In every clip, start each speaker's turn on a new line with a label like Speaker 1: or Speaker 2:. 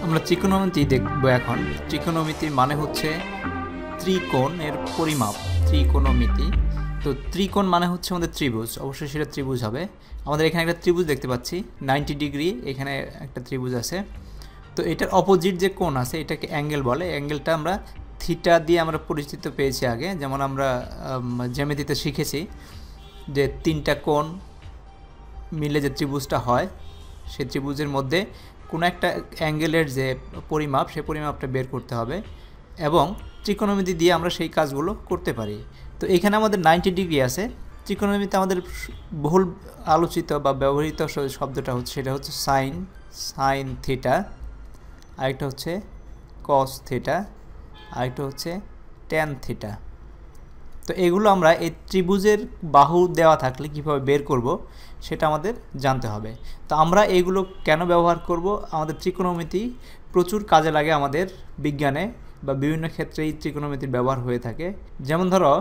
Speaker 1: আমরা ত্রিকোণমিতি দেখব এখন। ত্রিকোণমিতির মানে হচ্ছে ত্রিকোণের পরিমাপ, ত্রিকোণমিতি। তো ত্রিকোণ মানে হচ্ছে আমাদের ত্রিভুজ, অবশ্যই সেটা ত্রিভুজ হবে। আমাদের এখানে একটা ত্রিভুজ দেখতে পাচ্ছি 90 ডিগ্রি, এখানে একটা ত্রিভুজ আছে। তো এটার অপোজিট যে কোণ আছে এটাকে অ্যাঙ্গেল বলে। অ্যাঙ্গেলটা আমরা থিটা দিয়ে আমরা পরিচিত পেয়েছি আগে, যেমন আমরা জ্যামিতিতে শিখেছি যে তিনটা কোণ মিলে যে ত্রিভুজটা হয় সেই ত্রিভুজের মধ্যে কোনো একটা অ্যাঙ্গেলের যে পরিমাপ সেই পরিমাপটা বের করতে হবে, এবং ত্রিকোণমিতি দিয়ে আমরা সেই কাজগুলো করতে পারি। তো এখানে আমাদের 90 ডিগ্রি আছে। ত্রিকোণমিতি আমাদের বহুল আলোচিত বা ব্যবহৃত শব্দটা হচ্ছে সেটা হচ্ছে সাইন থিটা, আরেকটা হচ্ছে কস থিটা, আরেকটা হচ্ছে ট্যান থিটা। তো এগুলো আমরা এই ত্রিভুজের বাহু দেওয়া থাকলে কীভাবে বের করব সেটা আমাদের জানতে হবে। তো আমরা এগুলো কেন ব্যবহার করব? আমাদের ত্রিকোণমিতি প্রচুর কাজে লাগে আমাদের বিজ্ঞানে, বা বিভিন্ন ক্ষেত্রে এই ত্রিকোণমিতির ব্যবহার হয়ে থাকে। যেমন ধরো,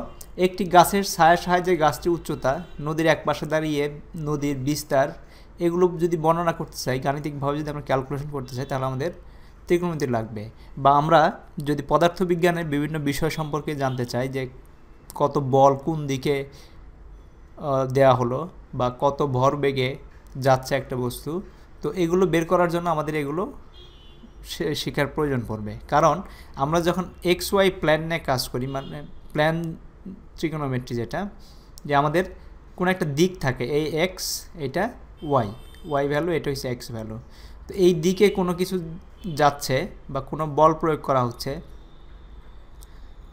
Speaker 1: একটি গাছের ছায়ার সাহায্যে গাছটির উচ্চতা, নদীর এক পাশে দাঁড়িয়ে নদীর বিস্তার, এগুলো যদি বর্ণনা করতে চাই, গাণিতিকভাবে যদি আমরা ক্যালকুলেশন করতে চাই, তাহলে আমাদের ত্রিকোণমিতি লাগবে। বা আমরা যদি পদার্থবিজ্ঞানের বিভিন্ন বিষয় সম্পর্কে জানতে চাই, যে কত বল কোন দিকে দেয়া হলো বা কত ভরবেগে যাচ্ছে একটা বস্তু, তো এগুলো বের করার জন্য আমাদের এগুলো শেখার প্রয়োজন পড়বে। কারণ আমরা যখন এক্স ওয়াই প্ল্যান নিয়ে কাজ করি, মানে প্ল্যান ট্রিগোনোমেট্রি, যেটা যে আমাদের কোনো একটা দিক থাকে, এই এক্স, এটা ওয়াই ভ্যালু, এটা হচ্ছে এক্স ভ্যালু। তো এই দিকে কোনো কিছু যাচ্ছে বা কোনো বল প্রয়োগ করা হচ্ছে,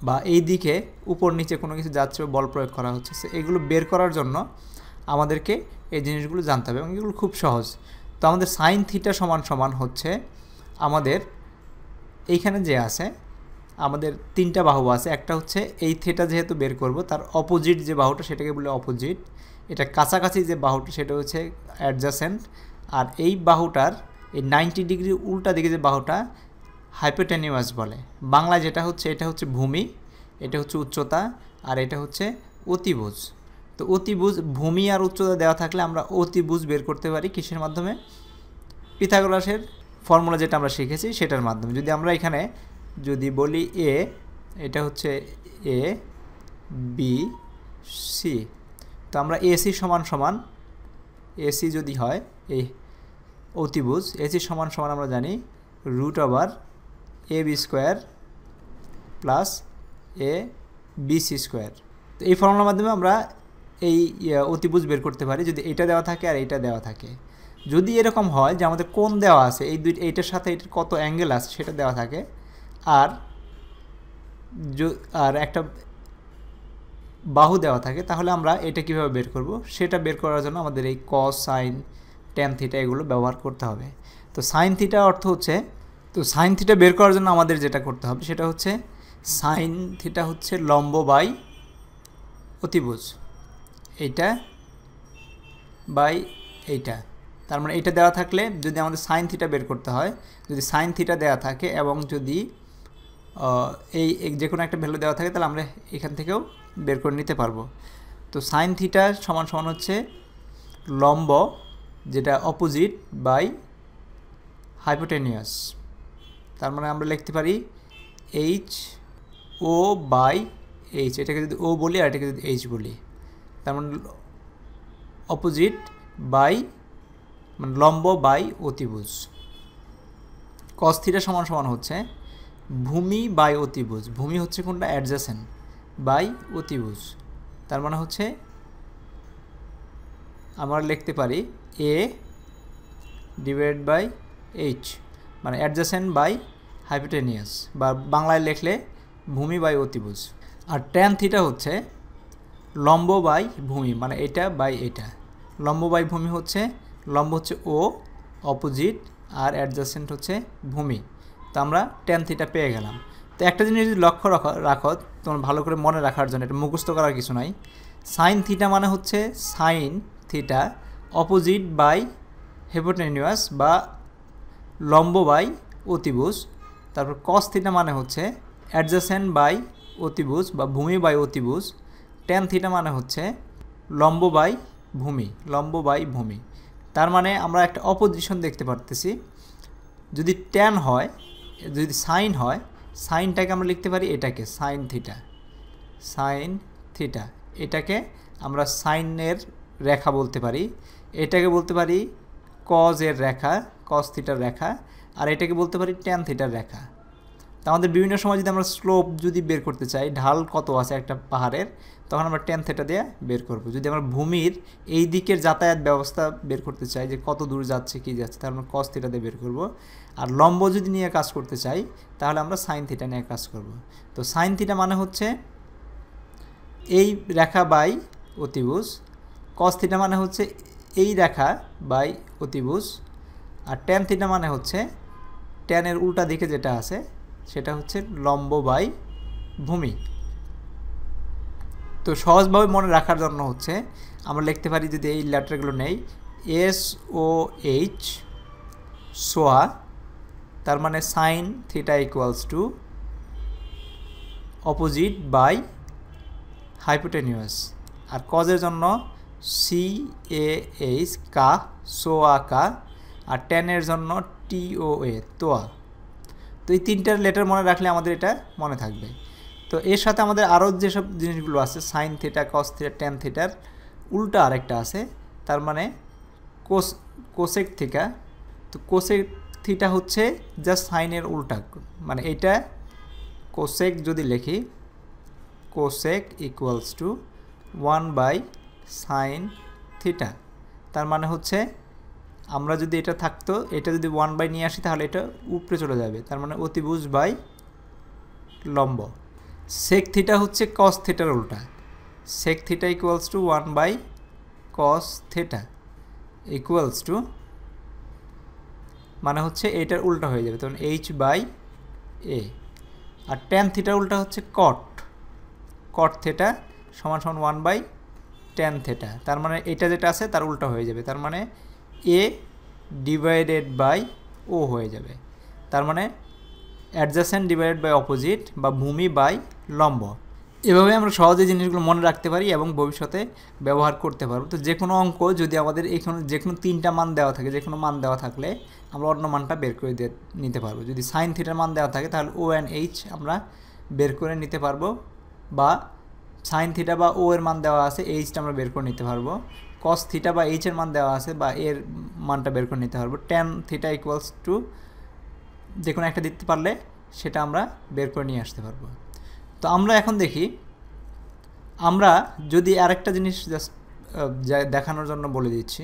Speaker 1: বা এই দিকে উপর নিচে কোনো কিছু যাচ্ছে বা বল প্রয়োগ করা হচ্ছে, এগুলো বের করার জন্য আমাদেরকে এই জিনিসগুলো জানতে হবে, এবং এগুলো খুব সহজ। তো আমাদের সাইন থিটা সমান হচ্ছে আমাদের এইখানে যে আছে, আমাদের তিনটা বাহু আছে। একটা হচ্ছে এই থিটা যেহেতু বের করব, তার অপোজিট যে বাহুটা সেটাকে বলে অপোজিট। এটা কাছাকাছি যে বাহুটা সেটা হচ্ছে অ্যাডজাসেন্ট। আর এই বাহুটার এই 90 ডিগ্রি উল্টা দিকে যে বাহুটা হাইপোটেনিউয়াস বলে। বাংলায় যেটা হচ্ছে, এটা হচ্ছে ভূমি, এটা হচ্ছে উচ্চতা, আর এটা হচ্ছে অতিভুজ। তো অতিভুজ, ভূমি আর উচ্চতা দেওয়া থাকলে আমরা অতিভুজ বের করতে পারি কিসের মাধ্যমে? পিথাগোরাসের ফর্মুলা যেটা আমরা শিখেছি সেটার মাধ্যমে। যদি আমরা এখানে যদি বলি এ, এটা হচ্ছে এ বি সি, তো আমরা এসি সমান এসি যদি হয় এই অতিভুজ, এসি সমান আমরা জানি √over A B square plus A B C square. তো এই ফর্মুলার মাধ্যমে আমরা এই অতিভুজ বের করতে পারি যদি এটা দেওয়া থাকে আর এইটা দেওয়া থাকে। যদি এরকম হয় যে আমাদের কোণ দেওয়া আছে, এইটার সাথে এটার কত অ্যাঙ্গেল আছে সেটা দেওয়া থাকে, আর একটা বাহু দেওয়া থাকে, তাহলে আমরা এটা কিভাবে বের করব সেটা বের করার জন্য আমাদের এই কস, সাইন, ট্যান থিটা এগুলো ব্যবহার করতে হবে। তো সাইন থিটা অর্থ হচ্ছে, তো সাইন থিটা বের করার জন্য আমাদের যেটা করতে হবে সেটা হচ্ছে সাইন থিটা হচ্ছে লম্ব বাই অতিভুজ, এইটা বাই এইটা। তার মানে এটা দেওয়া থাকলে যদি আমাদের সাইন থিটা বের করতে হয়, যদি সাইন থিটা দেওয়া থাকে এবং যদি এই যে কোনো একটা ভ্যালু দেওয়া থাকে, তাহলে আমরা এখান থেকেও বের করে নিতে পারবো। তো সাইন থিটা সমান হচ্ছে লম্ব, যেটা অপোজিট, বাই হাইপোটেনিয়াস। তার মানে আমরা লিখতে পারি এইচ ও বাই এইচ, এটাকে যদি ও বলি আর এটাকে যদি এইচ বলি, তার মানে অপোজিট বাই, মানে লম্ব বাই অতিভুজ। কস থিটা সমান হচ্ছে ভূমি বাই অতিভুজ। ভূমি হচ্ছে কোনটা? অ্যাডজাসেন্ট, বাই অতিভুজ। তার মানে হচ্ছে আমরা লিখতে পারি এ ডিভাইড বাই এইচ, মানে অ্যাডজাসেন্ট বাই হাইপোটেনিয়াস, বা বাংলায় লিখলে ভূমি বাই অতিভুজ। আর ট্যান থিটা হচ্ছে লম্ব বাই ভূমি, মানে এটা বাই এটা। লম্ব বাই ভূমি হচ্ছে, লম্ব হচ্ছে ও, অপোজিট, আর অ্যাডজাসেন্ট হচ্ছে ভূমি। তো আমরা ট্যান থিটা পেয়ে গেলাম। তো একটা জিনিস যদি লক্ষ্য রাখো তোমার ভালো করে মনে রাখার জন্য, এটা মুখস্থ করার কিছু নাই। সাইন থিটা মানে হচ্ছে sine theta opposite by hypotenuse বা লম্ব বাই অতিভুজ। তারপর কস থিটা মানে হচ্ছে অ্যাডজাসেন্ট বাই অতিভুজ বা ভূমি বাই অতিভুজ। ট্যান থিটা মানে হচ্ছে লম্ব বাই ভূমি, লম্ব বাই ভূমি। তার মানে আমরা একটা অপোজিশন দেখতে পারতেছি যদি ট্যান হয়, যদি সাইন হয়, সাইনটাকে আমরা লিখতে পারি এটাকে সাইন থিটা, সাইন থিটা, এটাকে আমরা সাইনের রেখা বলতে পারি, এটাকে বলতে পারি কজের রেখা, কজ থিটার রেখা, আর এটাকে বলতে পারি ট্যান থিটার রেখা। তো আমাদের বিভিন্ন সময় যদি আমরা স্লোপ যদি বের করতে চাই, ঢাল কত আছে একটা পাহাড়ের, তখন আমরা ট্যান থিটা দিয়ে বের করব। যদি আমরা ভূমির এই দিকের যাতায়াত ব্যবস্থা বের করতে চাই, যে কত দূর যাচ্ছে কী যাচ্ছে, তাহলে আমরা কস থিটা দিয়ে বের করব। আর লম্ব যদি নিয়ে কাজ করতে চাই, তাহলে আমরা সাইন থিটা নিয়ে কাজ করব। তো সাইন থিটা মানে হচ্ছে এই রেখা বাই অতিভুজ, কস থিটা মানে হচ্ছে এই রেখা বাই অতিভুজ, আর ট্যান থিটা মানে হচ্ছে ট্যানের উল্টা দিকে যেটা আছে সেটা হচ্ছে লম্ব বাই ভূমি। তো সহজভাবে মনে রাখার জন্য হচ্ছে আমরা লিখতে পারি, যদি এই লেটারগুলো নেই, SOH সোয়া, তার মানে sine theta equals to opposite by hypotenuse. আর কজের জন্য CAH কা, সোয়া কা, আর ট্যানের জন্য TOA তোয়া। তো এই তিনটার লেটার মনে রাখলে আমাদের এটা মনে থাকবে। তো এর সাথে আমাদের আরও যেসব জিনিসগুলো আছে, sine theta, cos theta, tan থিটার উল্টা আরেকটা আছে, তার মানে কোসেক থিটা। তো কোসেক থিটা হচ্ছে জাস্ট সাইনের উল্টা, মানে এটা কোসেক যদি লিখি, cosec equals to 1 by sine theta. তার মানে হচ্ছে আমরা যদি এটা থাকতো, এটা যদি 1 বাই নিয়ে আসি তাহলে এটা উপরে চলে যাবে, তার মানে অতিভুজ বাই লম্ব। সেক থিটা হচ্ছে কস থিটার উল্টা, sec theta equals to 1 by cos theta equals to, মানে হচ্ছে এইটার উল্টা হয়ে যাবে, তখন H বাই A। আর ট্যান থিটার উল্টা হচ্ছে কট, কট থিটা সমান সমান 1 বাই ট্যান থিটা, তার মানে এটা যেটা আছে তার উল্টা হয়ে যাবে, তার মানে A ডিভাইডেড বাই O হয়ে যাবে, তার মানে অ্যাডজাসেন্ট ডিভাইডেড বাই অপোজিট বা ভূমি বাই লম্ব। এভাবে আমরা সহজে জিনিসগুলো মনে রাখতে পারি এবং ভবিষ্যতে ব্যবহার করতে পারবো। তো যে কোনো অঙ্ক যদি আমাদের এখানে যে কোনো তিনটা মান দেওয়া থাকে, যে কোনো মান দেওয়া থাকলে আমরা অন্য মানটা বের করে নিতে পারবো। যদি সাইন থিটার মান দেওয়া থাকে তাহলে O and H আমরা বের করে নিতে পারবো, বা সাইন থিটা বা O এর মান দেওয়া আছে, Hটা আমরা বের করে নিতে পারবো। কস থিটা বা H এর মান দেওয়া আছে বা এর মানটা বের করে নিতে পারবো। ট্যান থিটা ইকুয়ালস টু যে কোনো একটা দিতে পারলে সেটা আমরা বের করে নিয়ে আসতে পারবো। তো আমরা এখন দেখি, আমরা যদি আরেকটা জিনিস জাস্ট দেখানোর জন্য বলে দিচ্ছি।